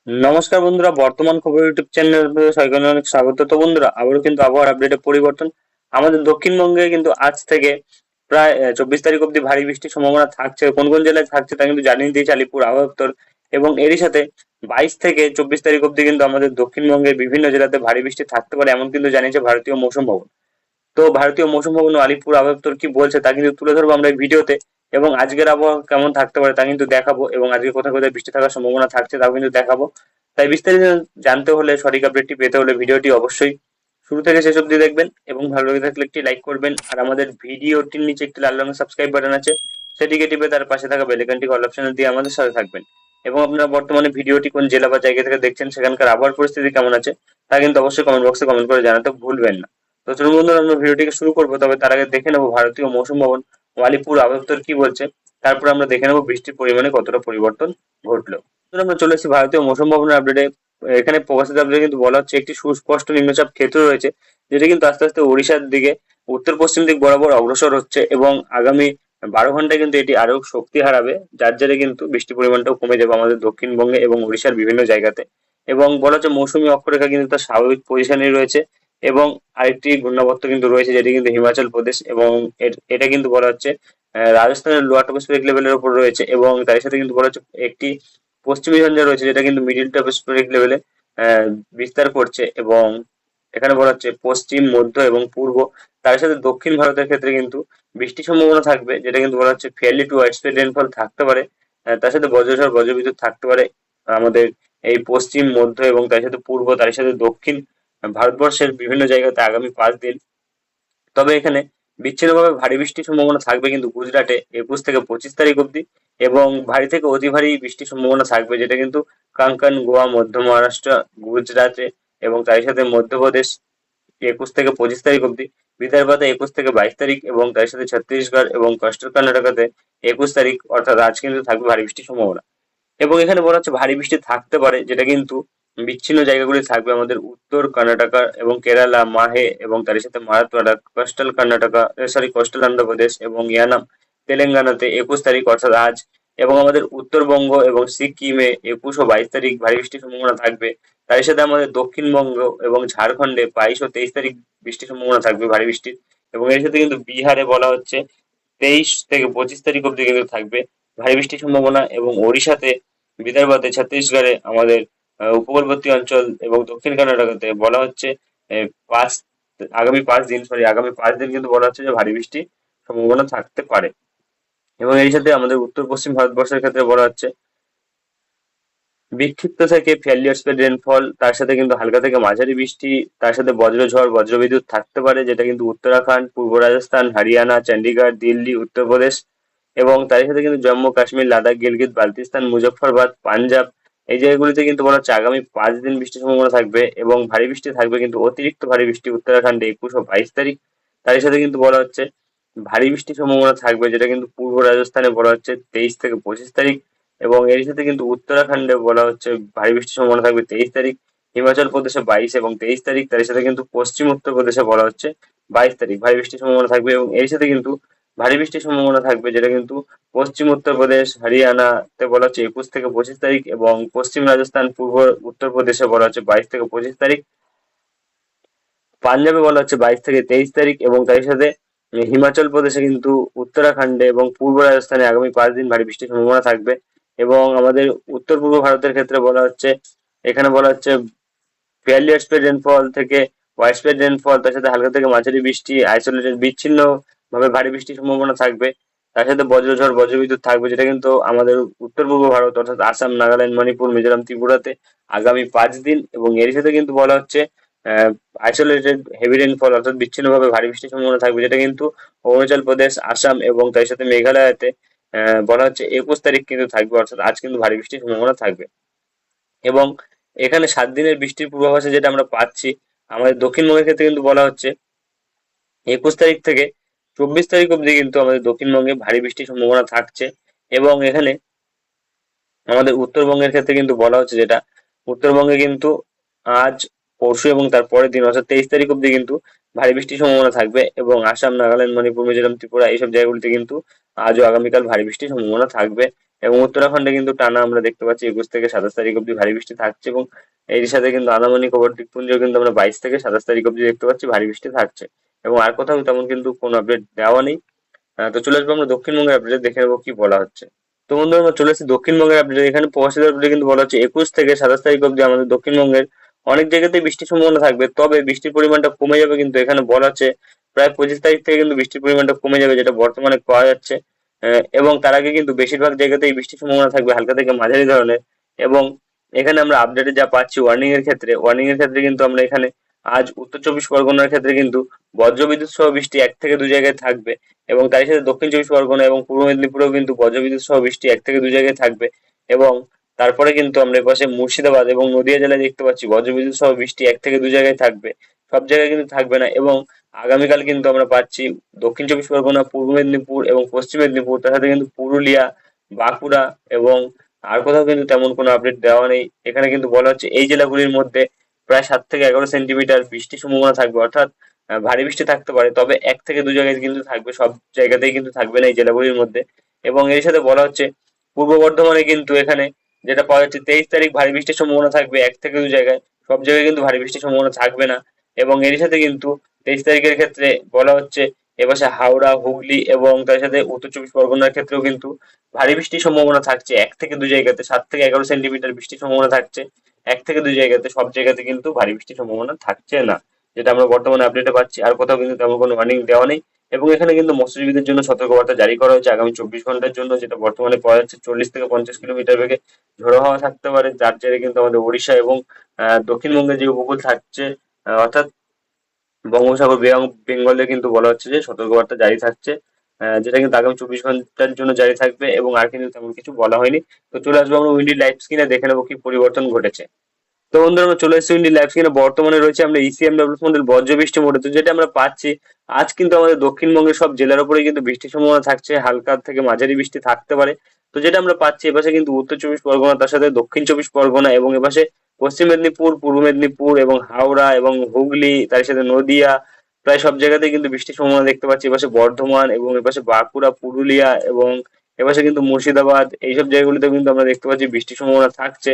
নমস্কার বন্ধুরা, বর্তমান খবর ইউটিউব চ্যানেল সবাইকে অনেক স্বাগত। তো বন্ধুরা, আবারও কিন্তু আবহাওয়ার আপডেটে পরিবর্তন। আমাদের দক্ষিণবঙ্গে কিন্তু আজ থেকে প্রায় 24 তারিখ অব্দি ভারী বৃষ্টির সম্ভাবনা থাকছে। কোন কোন জেলায় থাকছে তা কিন্তু জানিয়ে দিয়েছে আলিপুর আবহাওয়া দপ্তর। এবং এরই সাথে 22 থেকে 24 তারিখ অব্দি কিন্তু আমাদের দক্ষিণবঙ্গের বিভিন্ন জেলাতে ভারী বৃষ্টি থাকতে পারে, এমন কিন্তু জানিয়েছে ভারতীয় মৌসুম ভবন। তো ভারতীয় মৌসুম ভবন ও আলিপুর আবহাওয়া দপ্তর কি বলছে তা কিন্তু তুলে ধরবো আমরা এই ভিডিওতে। এবং আজকের আবহাওয়া কেমন থাকতে পারে তা কিন্তু দেখাবো, এবং আজকে কোথায় কোথায় বৃষ্টি থাকার সম্ভাবনা থাকছে তাও কিন্তু দেখাবো। তাই বিস্তারিত জানতে হলে, সঠিক আপডেটটি পেতে হলে ভিডিওটি অবশ্যই শুরু থেকে শেষ অবধি দেখবেন। এবং ভালো লেগে থাকলে একটি লাইক করবেন, আর আমাদের ভিডিওটির নিচে একটি লাল রঙের সাবস্ক্রাইব বাটন আছে, সেটিকে টিপে তার পাশে থাকা বেল আইকনটি অল অপশনে দিয়ে আমাদের সাথে থাকবেন। এবং আপনারা বর্তমানে ভিডিওটি কোন জেলা বা জায়গা থেকে দেখছেন, সেখানকার আবহাওয়ার পরিস্থিতি কেমন আছে তা কিন্তু অবশ্যই কমেন্ট বক্সে কমেন্ট করে জানাতে ভুলবেন না। তো চলুন বন্ধুরা, আমরা ভিডিওটিকে শুরু করবো, তবে তার আগে দেখে নেবো ভারতীয় মৌসুম ভবন ও আলিপুর আবহাওয়া দপ্তর কি বলছে। তারপর আমরা দেখে নেবো বৃষ্টির পরিমাণে কতটা পরিবর্তন ঘটলো। তো আমরা চলে এসেছি ভারতীয় মৌসুম ভবনের আপডেটে। এখানে প্রকাশিত আপডেটে কিন্তু বলা হচ্ছে একটি সুস্পষ্ট নিম্নচাপ ক্ষেত্র রয়েছে, যেটা কিন্তু আস্তে আস্তে ওড়িশার দিকে উত্তর পশ্চিম দিক বরাবর অগ্রসর হচ্ছে, এবং আগামী 12 ঘন্টায় কিন্তু এটি আরো শক্তি হারাবে, যার জেরে কিন্তু বৃষ্টির পরিমাণটাও কমে যাবে আমাদের দক্ষিণবঙ্গে এবং ওড়িশার বিভিন্ন জায়গাতে। এবং বলা হচ্ছে মৌসুমী অক্ষরেখা কিন্তু তার স্বাভাবিক পজিশনে রয়েছে। এবং আরেকটি ঘূর্ণাবর্ত কিন্তু রয়েছে, যেটি কিন্তু হিমাচল প্রদেশ, এবং এটা কিন্তু বলা হচ্ছে রাজস্থানের লোয়ার ট্রপোস্ফিয়ারিক লেভেলের উপর রয়েছে। এবং তার সাথে কিন্তু বলা হচ্ছে একটি পশ্চিমী ঝঞ্ঝা রয়েছে, যেটা কিন্তু মিডিল ট্রপোস্ফিয়ারিক লেভেলে বিস্তার করছে। এবং এখানে বলা হচ্ছে পশ্চিম, মধ্য এবং পূর্ব, তার সাথে দক্ষিণ ভারতের ক্ষেত্রে কিন্তু বৃষ্টির সম্ভাবনা থাকবে, যেটা কিন্তু বলা হচ্ছে fairly to wide spread rainfall থাকতে পারে। তার সাথে বজ্রঝড় বজ্রবিদ্যুৎ থাকতে পারে আমাদের এই পশ্চিম, মধ্য এবং তার সাথে পূর্ব, তার সাথে দক্ষিণ ভারতবর্ষের বিভিন্ন জায়গাতে আগামী 5 দিন। তবে এখানে বিচ্ছিন্নভাবে ভারী বৃষ্টির সম্ভাবনা থাকবে কিন্তু গুজরাটে 21 থেকে 25 তারিখ অব্দি। এবং ভারী থেকে অতি ভারী বৃষ্টির সম্ভাবনা থাকবে, যেটা কিন্তু কাঙ্কন, গোয়া, মধ্য মহারাষ্ট্র, গুজরাটে এবং তার সাথে মধ্যপ্রদেশ 21 থেকে 25 তারিখ অব্দি। বিদর্ভতে 21 থেকে 22 তারিখ, এবং তার সাথে ছত্তিশগড় এবং কোস্টাল কর্ণাটকাতে 21 তারিখ, অর্থাৎ আজ কিন্তু থাকবে ভারী বৃষ্টির সম্ভাবনা। এবং এখানে বলা হচ্ছে ভারী বৃষ্টি থাকতে পারে, যেটা কিন্তু বিচ্ছিন্ন জায়গাগুলি থাকবে আমাদের উত্তর কর্ণাটকা এবং কেরালা, মাহে এবং তার সাথে মারাঠওয়াড়া, কোস্টাল কর্ণাটকা, কোস্টাল অন্ধ্রপ্রদেশ এবং ইয়ানাম তেলেঙ্গানাতে 21 তারিখ, অর্থাৎ আজ। এবং আমাদের উত্তরবঙ্গ এবং সিকিমে 21 ও 22 তারিখ ভারী বৃষ্টির সম্ভাবনা থাকবে। তার সাথে আমাদের দক্ষিণবঙ্গ এবং ঝাড়খণ্ডে 22 ও 23 তারিখ বৃষ্টির সম্ভাবনা থাকবে, ভারী বৃষ্টির। এবং এর সাথে কিন্তু বিহারে বলা হচ্ছে 23 থেকে 25 তারিখ অব্দি কিন্তু থাকবে ভারী বৃষ্টির সম্ভাবনা। এবং ওড়িশাতে, বিদর্ভতে, ছত্তিশগড়ে, আমাদের উপকূলবর্তী অঞ্চল এবং দক্ষিণ কর্ণাটকাতে বলা হচ্ছে পাঁচ আগামী 5 দিন কিন্তু বলা হচ্ছে যে ভারী বৃষ্টির সম্ভাবনা থাকতে পারে। এবং এর সাথে আমাদের উত্তর পশ্চিম ভারতবর্ষের ক্ষেত্রে বলা হচ্ছে বিক্ষিপ্ত থেকে ফেয়ারলি স্প্রেড রেনফল, তার সাথে কিন্তু হালকা থেকে মাঝারি বৃষ্টি, তার সাথে বজ্রঝড় বজ্রবিদ্যুৎ থাকতে পারে, যেটা কিন্তু উত্তরাখণ্ড, পূর্ব রাজস্থান, হরিয়ানা, চণ্ডীগড়, দিল্লি, উত্তরপ্রদেশ এবং তার সাথে কিন্তু জম্মু কাশ্মীর, লাদাখ, গিলগিত বালতিস্তান, মুজফ্ফরবাদ, পাঞ্জাব, এই জায়গাগুলিতে কিন্তু বলা হচ্ছে আগামী 5 দিন বৃষ্টির সম্ভাবনা থাকবে। এবং ভারী বৃষ্টি থাকবে কিন্তু অতিরিক্ত ভারী বৃষ্টি উত্তরাখণ্ডে 21 ও 22 তারিখ। তার সাথে কিন্তু বলা হচ্ছে ভারী বৃষ্টির সম্ভাবনা থাকবে, যেটা কিন্তু পূর্ব রাজস্থানে বলা হচ্ছে 23 থেকে 25 তারিখ। এবং এর সাথে কিন্তু উত্তরাখণ্ডে বলা হচ্ছে ভারী বৃষ্টির সম্ভাবনা থাকবে 23 তারিখ। হিমাচল প্রদেশে 22 এবং 23 তারিখ, তার সাথে কিন্তু পশ্চিম উত্তরপ্রদেশে বলা হচ্ছে 22 তারিখ ভারী বৃষ্টির সম্ভাবনা থাকবে। এবং এর সাথে কিন্তু ভারী বৃষ্টির সম্ভাবনা থাকবে, যেটা কিন্তু পশ্চিম উত্তরপ্রদেশ, হরিয়ানাতে বলা হচ্ছে 21 থেকে 25 তারিখ, এবং পশ্চিম রাজস্থান, পূর্ব উত্তরপ্রদেশে বলা হচ্ছে 22 থেকে 25 তারিখ। পাঞ্জাবে বলা হচ্ছে 22 থেকে 23 তারিখ, এবং তার সাথে হিমাচল প্রদেশে কিন্তু উত্তরাখণ্ডে এবং পূর্ব রাজস্থানে আগামী 5 দিন ভারী বৃষ্টির সম্ভাবনা থাকবে। এবং আমাদের উত্তর পূর্ব ভারতের ক্ষেত্রে বলা হচ্ছে, এখানে বলা হচ্ছে ফেয়ারলি স্প্রেড রেনফল থেকে ওয়াইড স্প্রেড রেনফল, তার সাথে হালকা থেকে মাঝারি বৃষ্টি, আইসোলেটেড বিচ্ছিন্ন ভাবে ভারী বৃষ্টির সম্ভাবনা থাকবে। তার সাথে বজ্রঝড় বজ্রবিদ্যুৎ থাকবে, যেটা কিন্তু আমাদের উত্তর পূর্ব ভারত, অর্থাৎ আসাম, নাগাল্যান্ড, মণিপুর, মিজোরাম, ত্রিপুরাতে আগামী 5 দিন। এবং এর সাথে কিন্তু বলা হচ্ছে আইসোলেটেড হেভি রেনফল, অর্থাৎ বিচ্ছিন্নভাবে ভারী বৃষ্টির সম্ভাবনা থাকবে, যেটা কিন্তু অরুণাচল প্রদেশ, আসাম এবং তার সাথে মেঘালয়তে বলা হচ্ছে 21 তারিখ কিন্তু থাকবে, অর্থাৎ আজ কিন্তু ভারী বৃষ্টির সম্ভাবনা থাকবে। এবং এখানে 7 দিনের বৃষ্টির পূর্বাভাসে যেটা আমরা পাচ্ছি, আমাদের দক্ষিণবঙ্গের ক্ষেত্রে কিন্তু বলা হচ্ছে 21 তারিখ থেকে 24 তারিখ অব্দি কিন্তু আমাদের দক্ষিণবঙ্গে ভারী বৃষ্টির সম্ভাবনা থাকছে। এবং এখানে আমাদের উত্তরবঙ্গের ক্ষেত্রে কিন্তু বলা হচ্ছে, যেটা উত্তরবঙ্গে কিন্তু আজ, পরশু এবং তার পরের দিন, অর্থাৎ 23 তারিখ অব্দি কিন্তু ভারী বৃষ্টির সম্ভাবনা থাকবে। এবং আসাম, নাগাল্যান্ড, মণিপুর, মিজোরাম, ত্রিপুরা এইসব জায়গাগুলিতে কিন্তু আজ ও আগামীকাল ভারী বৃষ্টির সম্ভাবনা থাকবে। এবং উত্তরাখণ্ডে কিন্তু টানা আমরা দেখতে পাচ্ছি 21 থেকে 27 তারিখ অব্দি ভারী বৃষ্টি থাকছে, এবং এর সাথে কিন্তু আন্দামান নিকোবর দ্বীপপুঞ্জেও কিন্তু আমরা 22 থেকে 27 তারিখ অব্দি দেখতে পাচ্ছি ভারী বৃষ্টি থাকছে। এবং আর কোথাও তেমন কিন্তু কোনো আপডেট দেওয়া নেই। তো চলে আসবো আমরা দক্ষিণবঙ্গের আপডেট, দেখে নেবো কি বলা হচ্ছে। তো বন্ধু আমরা চলে এসেছি দক্ষিণবঙ্গের আপডেট। এখানে প্রবাসীদের আপডেট কিন্তু বলা হচ্ছে 21 থেকে 27 তারিখ অব্দি আমাদের দক্ষিণবঙ্গের অনেক জায়গাতেই বৃষ্টির সম্ভাবনা থাকবে, তবে বৃষ্টির পরিমাণটা কমে যাবে। কিন্তু এখানে বলা হচ্ছে প্রায় 25 তারিখ থেকে কিন্তু বৃষ্টির পরিমাণটা কমে যাবে, যেটা বর্তমানে পাওয়া যাচ্ছে। এবং তার আগে কিন্তু বেশিরভাগ জায়গাতেই বৃষ্টির সম্ভাবনা থাকবে হালকা থেকে মাঝারি ধরনের। এবং এখানে আমরা আপডেটে যা পাচ্ছি ওয়ার্নিং এর ক্ষেত্রে কিন্তু আমরা এখানে আজ উত্তর চব্বিশ পরগনার ক্ষেত্রে কিন্তু বজ্রবিদ্যুৎ সহ বৃষ্টি 1 থেকে 2 জায়গায় থাকবে, এবং তার সাথে দক্ষিণ চব্বিশ পরগনা এবং পূর্ব মেদিনীপুরেও কিন্তু বজ্রবিদ্যুৎ সহ বৃষ্টি 1 থেকে 2 জায়গায় থাকবে। এবং তারপরে কিন্তু আমরা এপাশে মুর্শিদাবাদ এবং নদিয়া জেলায় দেখতে পাচ্ছি বজ্রবিদ্যুৎ সহ বৃষ্টি 1 থেকে 2 জায়গায় থাকবে, সব জায়গায় কিন্তু থাকবে না। এবং আগামীকাল কিন্তু আমরা পাচ্ছি দক্ষিণ চব্বিশ পরগনা, পূর্ব মেদিনীপুর এবং পশ্চিম মেদিনীপুর, তার সাথে কিন্তু পুরুলিয়া, বাঁকুড়া এবং আর কোথাও কিন্তু তেমন কোনো আপডেট দেওয়া নেই। এখানে কিন্তু বলা হচ্ছে এই জেলাগুলির মধ্যে প্রায় 7 থেকে 11 সেন্টিমিটার বৃষ্টির সম্ভাবনা থাকবে, অর্থাৎ ভারী বৃষ্টি থাকতে পারে, তবে 1 থেকে 2 জায়গায় কিন্তু থাকবে, সব জায়গাতেই কিন্তু থাকবে না এই জেলাগুলির মধ্যে। এবং এর সাথে বলা হচ্ছে পূর্ব বর্ধমানে কিন্তু এখানে যেটা পাওয়া যাচ্ছে 23 তারিখ ভারী বৃষ্টির সম্ভাবনা থাকবে 1 থেকে 2 জায়গায়, সব জায়গায় কিন্তু ভারী বৃষ্টির সম্ভাবনা থাকবে না। এবং এর সাথে কিন্তু 23 তারিখের ক্ষেত্রে বলা হচ্ছে এপাশে হাওড়া, হুগলি এবং তার সাথে উত্তর চব্বিশ পরগনার ক্ষেত্রেও কিন্তু ভারী বৃষ্টির সম্ভাবনা থাকছে 1 থেকে 2 জায়গাতে, 7 থেকে 11 সেন্টিমিটার বৃষ্টির সম্ভাবনা থাকছে 1 থেকে 2 জায়গাতে, সব জায়গাতে কিন্তু ভারী বৃষ্টির সম্ভাবনা থাকছে না, যেটা আমরা বর্তমানে আপডেটে পাচ্ছি। আর কোথাও কিন্তু তেমন কোনো ওয়ার্নিং দেওয়া নেই। এবং এখানে কিন্তু মৎস্যজীবীদের জন্য সতর্কবার্তা জারি করা হয়েছে আগামী 24 ঘন্টার জন্য, যেটা বর্তমানে পাওয়া যাচ্ছে 40 থেকে 50 কিলোমিটার বেগে ঝোড়ো হাওয়া থাকতে পারে, যার জেরে কিন্তু আমাদের ওড়িশা এবং দক্ষিণবঙ্গের যে উপকূল থাকছে, অর্থাৎ বঙ্গোপসাগর, বে অফ বেঙ্গলে কিন্তু বলা হচ্ছে যে সতর্কবার্তা জারি থাকছে, যেটা কিন্তু আগামী 24 ঘন্টার জন্য জারি থাকবে। এবং আর কিন্তু তেমন কিছু বলা হয়নি। তো চলে আসবো আমরা উইন্ডি লাইভ স্ক্রিনে, দেখে নেবো কি পরিবর্তন ঘটেছে। তো বন্ধুরা আমরা চলে এসেছি উইন্ডি লাইভ স্ক্রিনে। বর্তমানে রয়েছে আমরা ইসিএমডব্লিউ মডেল বজ্রবৃষ্টি মোডে। তো যেটা আমরা পাচ্ছি আজ কিন্তু আমাদের দক্ষিণবঙ্গের সব জেলার উপরে কিন্তু বৃষ্টির সম্ভাবনা থাকছে, হালকা থেকে মাঝারি বৃষ্টি থাকতে পারে। তো যেটা আমরা পাচ্ছি এপাশে কিন্তু উত্তর চব্বিশ পরগনা, তার সাথে দক্ষিণ চব্বিশ পরগনা এবং এপাশে পশ্চিম মেদিনীপুর, পূর্ব মেদিনীপুর এবং হাওড়া এবং হুগলি, তার সাথে নদিয়া, প্রায় সব জায়গাতেই কিন্তু বৃষ্টির সম্ভাবনা দেখতে পাচ্ছি। এপাশে বর্ধমান এবং এপাশে বাঁকুড়া, পুরুলিয়া এবং এপাশে কিন্তু মুর্শিদাবাদ, এইসব জায়গাগুলিতেও কিন্তু আমরা দেখতে পাচ্ছি বৃষ্টির সম্ভাবনা থাকছে।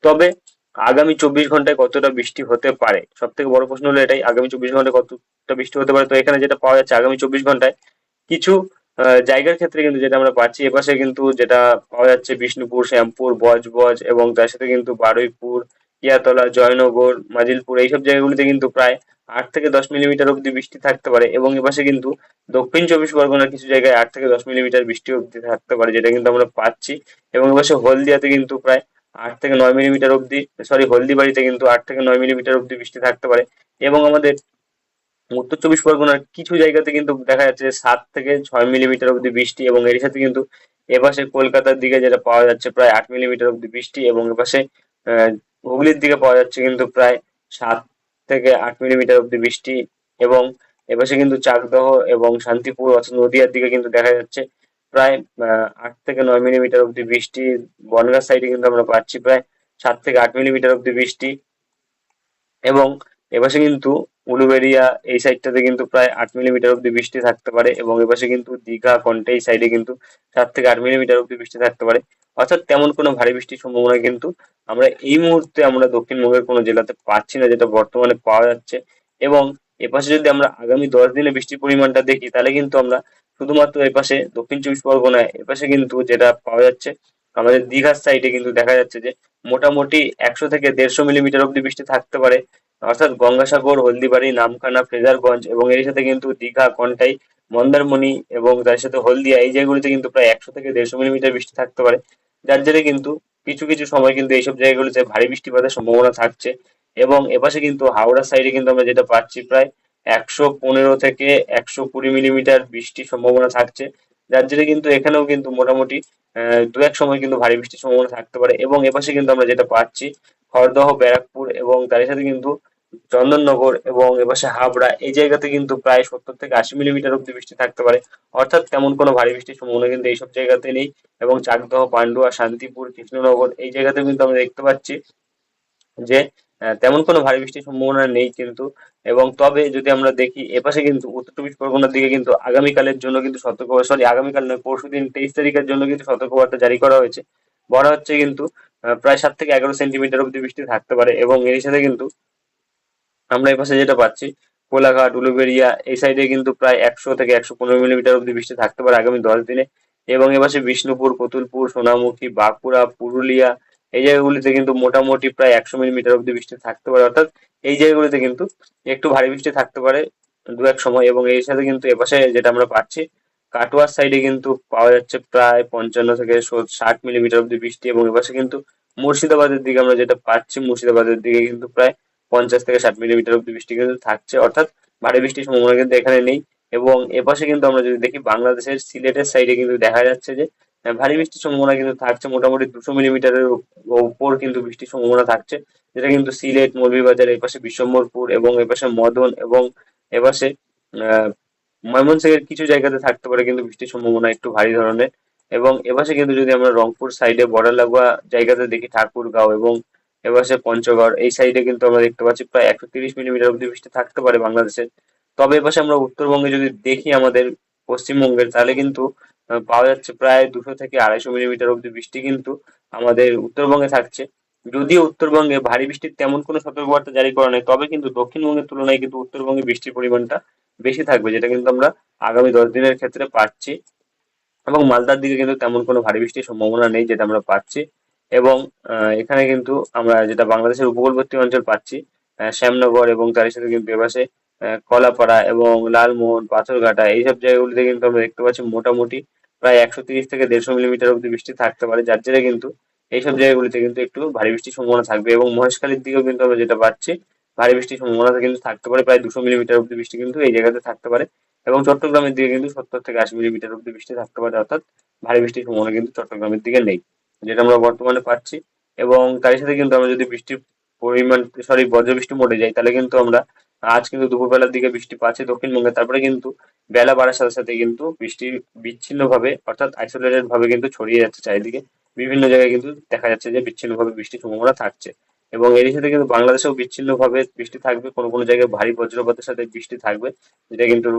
তবে আগামী 24 ঘন্টায় কতটা বৃষ্টি হতে পারে, সব থেকে বড় প্রশ্ন হলো এটাই, আগামী 24 ঘন্টায় কতটা বৃষ্টি হতে পারে। তো এখানে যেটা পাওয়া যাচ্ছে আগামী 24 ঘন্টায় কিছু জায়গার ক্ষেত্রে কিন্তু যেটা আমরা পাচ্ছি এপাশে কিন্তু যেটা পাওয়া যাচ্ছে বিষ্ণুপুর, শ্যামপুর, বজবজ এবং তার সাথে কিন্তু বারুইপুর, ইয়াতলা, জয়নগর, মাজিলপুর, এইসব জায়গাগুলিতে কিন্তু প্রায় 8 থেকে 10 মিলিমিটার অব্দি বৃষ্টি থাকতে পারে। এবং এপাশে কিন্তু দক্ষিণ চব্বিশ পরগনার কিছু জায়গায় 8 থেকে 10 মিলিমিটার বৃষ্টি অব্দি থাকতে পারে, যেটা কিন্তু আমরা পাচ্ছি। এবং এপাশে হলদিয়াতে কিন্তু প্রায় 8 থেকে 9 মিলিমিটার অব্দি, সরি হলদিবাড়িতে কিন্তু 8 থেকে 9 মিলিমিটার অব্দি বৃষ্টি থাকতে পারে। এবং আমাদের উত্তর চব্বিশ পরগনার কিছু জায়গাতে কিন্তু দেখা যাচ্ছে 7 থেকে 6 মিলিমিটার অব্দি বৃষ্টি। এবং এর সাথে কিন্তু এপাশে কলকাতার দিকে যেটা পাওয়া যাচ্ছে প্রায় 8 মিলিমিটার অব্দি বৃষ্টি। এবং এপাশে আহ হুগলির দিকে পাওয়া যাচ্ছে কিন্তু প্রায় 7 থেকে 8 মিলিমিটার অব্দি বৃষ্টি। এবং এপাশে কিন্তু চাকদহ এবং শান্তিপুর অর্থাৎ নদিয়ার দিকে কিন্তু দেখা যাচ্ছে প্রায় 8 থেকে 9 মিলিমিটার অব্দি বৃষ্টি। বনগাঁ সাইডে কিন্তু আমরা পাচ্ছি প্রায় 7 থেকে 8 মিলিমিটার অব্দি বৃষ্টি। এবং এপাশে কিন্তু উলুবেড়িয়া এই সাইডটাতে কিন্তু প্রায় 8 মিলিমিটার অব্দি বৃষ্টি থাকতে পারে। এবং এপাশে কিন্তু দীঘা, কন্টে এই সাইডে কিন্তু 7 থেকে 8 মিলিমিটার অব্দি বৃষ্টি থাকতে পারে। অর্থাৎ তেমন কোনো ভারী বৃষ্টির সম্ভাবনা কিন্তু আমরা এই মুহূর্তে আমরা দক্ষিণবঙ্গের কোনো জেলাতে পাচ্ছি না, যেটা বর্তমানে পাওয়া যাচ্ছে। এবং এপাশে যদি আমরা আগামী 10 দিনে বৃষ্টির পরিমাণটা দেখি, তাহলে কিন্তু আমরা শুধুমাত্র এপাশে দক্ষিণ চব্বিশ পরগনায় এপাশে কিন্তু যেটা পাওয়া যাচ্ছে আমাদের দীঘার সাইডে কিন্তু দেখা যাচ্ছে যে মোটামুটি 100 থেকে 150 মিলিমিটার অব্দি বৃষ্টি থাকতে পারে, অর্থাৎ গঙ্গাসাগর, হলদিবাড়ি, নামখানা, ফ্রেজারগঞ্জ এবং এর সাথে কিন্তু দীঘা, কন্টাই, মন্দারমণি এবং তার সাথে হলদিয়া, এই জায়গাগুলিতে কিন্তু প্রায় 100 থেকে 150 মিলিমিটার বৃষ্টি থাকতে পারে, যার জেরে কিন্তু কিছু কিছু সময় কিন্তু এইসব জায়গাগুলিতে ভারী বৃষ্টিপাতের সম্ভাবনা থাকছে। এবং এপাশে কিন্তু হাওড়া সাইডে কিন্তু আমরা যেটা পাচ্ছি প্রায় 115 থেকে 120 মিলিমিটার বৃষ্টির সম্ভাবনা থাকছে, যার জেরে কিন্তু এখানেও কিন্তু মোটামুটি দু এক সময় কিন্তু ভারী বৃষ্টির সম্ভাবনা থাকতে পারে। এবং এপাশে কিন্তু আমরা যেটা পাচ্ছি খড়দহ, ব্যারাকপুর এবং তার সাথে কিন্তু চন্দননগর এবং এপাশে হাবড়া, এই জায়গাতে কিন্তু প্রায় 70 থেকে 80 মিলিমিটার অব্দি বৃষ্টি থাকতে পারে, অর্থাৎ তেমন কোনো ভারী বৃষ্টির সম্ভাবনা কিন্তু এইসব জায়গাতে নেই। এবং চাকদহ, পান্ডুয়া, শান্তিপুর, কৃষ্ণনগর এই জায়গাতে কিন্তু আমরা দেখতে পাচ্ছি যে তেমন কোনো ভারী বৃষ্টির সম্ভাবনা নেই কিন্তু। এবং তবে যদি আমরা দেখি এপাশে কিন্তু উত্তর চব্বিশ পরগনার দিকে কিন্তু আগামীকালের জন্য কিন্তু আগামীকাল নয়, পরশুদিন 23 তারিখের জন্য কিন্তু সতর্কবার্তা জারি করা হয়েছে। বলা হচ্ছে কিন্তু প্রায় 7 থেকে 11 সেন্টিমিটার অব্দি বৃষ্টি থাকতে পারে। এবং এর সাথে কিন্তু আমরা এপাশে যেটা পাচ্ছি, কোলাঘাট, উলুবেড়িয়া এই সাইডে কিন্তু প্রায় 100 থেকে 115 মিলিমিটার অব্দি বৃষ্টি থাকতে পারে আগামী 10 দিনে। এবং এপাশে বিষ্ণুপুর, কতুলপুর, সোনামুখী, বাঁকুড়া, পুরুলিয়া এই জায়গাগুলিতে কিন্তু মোটামুটি প্রায় 100 মিলিমিটার অব্দি বৃষ্টি থাকতে পারে। অর্থাৎ এই জায়গাগুলিতে কিন্তু একটু ভারী বৃষ্টি থাকতে পারে দু এক সময়। এবং এর সাথে কিন্তু এপাশে যেটা আমরা পাচ্ছি, কাটোয়ার সাইডে কিন্তু পাওয়া যাচ্ছে প্রায় 55 থেকে 60 মিলিমিটার অব্দি বৃষ্টি। এবং এপাশে কিন্তু মুর্শিদাবাদের দিকে আমরা যেটা পাচ্ছি, মুর্শিদাবাদের দিকে কিন্তু প্রায় 50 থেকে 60 মিলিমিটার অব্দি বৃষ্টি কিন্তু থাকছে। অর্থাৎ ভারী বৃষ্টির সম্ভাবনা কিন্তু এখানে নেই। এবং এপাশে কিন্তু আমরা যদি দেখি বাংলাদেশের সিলেটের সাইডে কিন্তু দেখা যাচ্ছে যে ভারী বৃষ্টির সম্ভাবনা কিন্তু থাকছে, মোটামুটি 200 মিলিমিটারের উপর কিন্তু বৃষ্টির সম্ভাবনা থাকছে। যেটা কিন্তু সিলেট, মৌলভীবাজার, এপাশে বিশ্বম্বরপুর এবং এপাশে মদন এবং এপাশে আহ ময়মনসিংহের কিছু জায়গাতে থাকতে পারে কিন্তু বৃষ্টির সম্ভাবনা একটু ভারী ধরনের। এবং এপাশে কিন্তু যদি আমরা রংপুর সাইডে বর্ডার লাগোয়া জায়গাতে দেখি, ঠাকুরগাঁও এবং এপাশে পঞ্চগড় এই সাইডে কিন্তু আমরা দেখতে পাচ্ছি প্রায় 130 মিলিমিটার অব্দি বৃষ্টি থাকতে পারে বাংলাদেশের। তবে এপাশে আমরা উত্তরবঙ্গে যদি দেখি আমাদের পশ্চিমবঙ্গের, তাহলে কিন্তু পাওয়া যাচ্ছে প্রায় 200 থেকে 250 মিলিমিটার অব্দি বৃষ্টি কিন্তু আমাদের উত্তরবঙ্গে থাকছে। যদিও উত্তরবঙ্গে ভারী বৃষ্টির তেমন কোনো সতর্কবার্তা জারি করা নেই, তবে কিন্তু দক্ষিণবঙ্গের তুলনায় কিন্তু উত্তরবঙ্গে বৃষ্টির পরিমাণটা বেশি থাকবে, যেটা কিন্তু আমরা আগামী 10 দিনের ক্ষেত্রে পাচ্ছি। এবং মালদার দিকে কিন্তু তেমন কোনো ভারী বৃষ্টির সম্ভাবনা নেই, যেটা আমরা পাচ্ছি। এবং এখানে কিন্তু আমরা যেটা বাংলাদেশের উপকূলবর্তী অঞ্চল পাচ্ছি, শ্যামনগর এবং তার সাথে কিন্তু এপাশে কলাপাড়া এবং লালমোহন, পাথরঘাটা এইসব জায়গাগুলিতে কিন্তু আমরা দেখতে পাচ্ছি মোটামুটি প্রায় 130 থেকে 150 মিলিমিটার অব্দি বৃষ্টি থাকতে পারে, যার জেরে কিন্তু এইসব জায়গাগুলিতে কিন্তু একটু ভারী বৃষ্টির সম্ভাবনা থাকবে। এবং মহেশখালীর দিকেও কিন্তু আমরা যেটা পাচ্ছি, ভারী বৃষ্টির সম্ভাবনা কিন্তু থাকতে পারে, প্রায় 200 মিলিমিটার অব্দি বৃষ্টি কিন্তু এই জায়গাতে থাকতে পারে। এবং চট্টগ্রামের দিকে কিন্তু 70 থেকে 80 মিলিমিটার অব্দি বৃষ্টি থাকতে পারে। অর্থাৎ ভারী বৃষ্টির সম্ভাবনা কিন্তু চট্টগ্রামের দিকে নেই, যেটা আমরা বর্তমানে পাচ্ছি। এবং তার সাথে কিন্তু আমরা যদি বৃষ্টির পরিমাণ, বজ্রবৃষ্টি মোডে যাই, তাহলে কিন্তু আমরা আজ কিন্তু দুপুরবেলার দিকে বৃষ্টি পাচ্ছি দক্ষিণবঙ্গে। তারপরে কিন্তু বেলা বাড়ার সাথে সাথে কিন্তু বৃষ্টি বিচ্ছিন্ন ভাবে, অর্থাৎ আইসোলেটেড ভাবে কিন্তু ছড়িয়ে যাচ্ছে চারিদিকে। বিভিন্ন জায়গায় কিন্তু দেখা যাচ্ছে যে বিচ্ছিন্ন ভাবে বৃষ্টির সম্ভাবনা থাকছে। এবং এরই সাথে কিন্তু বাংলাদেশেও বিচ্ছিন্ন ভাবে বৃষ্টি থাকবে, কোনো কোনো জায়গায় ভারী বজ্রপাতের সাথে বৃষ্টি থাকবে, যেটা কিন্তু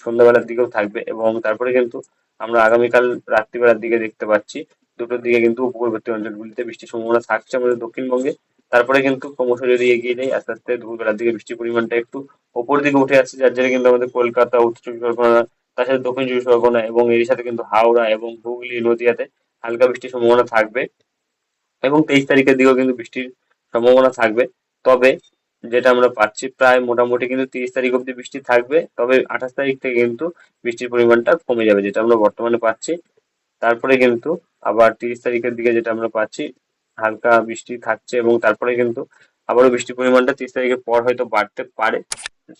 সন্ধ্যাবেলার দিকেও থাকবে। এবং তারপরে কিন্তু আমরা আগামীকাল রাত্রিবেলার দিকে দেখতে পাচ্ছি, দুটোর দিকে কিন্তু উপকূলবর্তী অঞ্চলগুলিতে বৃষ্টির সম্ভাবনা থাকছে আমাদের দক্ষিণবঙ্গে। তারপরে কিন্তু ক্রমশ যদি এগিয়ে যাই, আস্তে আস্তে দুপুরবেলার দিকে বৃষ্টির পরিমাণটা একটু ওপর দিকে উঠে আসছে, যার জন্য কিন্তু আমাদের কলকাতা, উত্তর চব্বিশ পরগনা, তার সাথে দক্ষিণ চব্বিশ পরগনা এবং এর সাথে কিন্তু হাওড়া এবং হুগলি, নদিয়াতে হালকা বৃষ্টির সম্ভাবনা থাকবে। এবং 23 তারিখের দিকেও কিন্তু বৃষ্টির সম্ভাবনা থাকবে। তবে যেটা আমরা পাচ্ছি, প্রায় মোটামুটি কিন্তু 30 তারিখ অব্দি বৃষ্টি থাকবে, তবে 28 তারিখ থেকে কিন্তু বৃষ্টির পরিমাণটা কমে যাবে, যেটা আমরা বর্তমানে পাচ্ছি। তারপরে কিন্তু আবার 30 তারিখের দিকে যেটা আমরা পাচ্ছি, হালকা বৃষ্টি থাকছে। এবং তারপরে কিন্তু আবারও বৃষ্টির পরিমাণটা 30 তারিখের পর হয়তো বাড়তে পারে।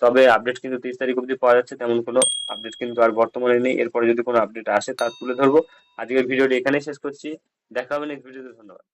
তবে আপডেট কিন্তু 30 তারিখ অব্দি পাওয়া যাচ্ছে, তেমন কোনো আপডেট কিন্তু আর বর্তমানে নেই। এরপরে যদি কোনো আপডেট আসে তা তুলে ধরবো। আজকের ভিডিওটি এখানেই শেষ করছি, দেখা হবে নেক্সট ভিডিওতে। ধন্যবাদ।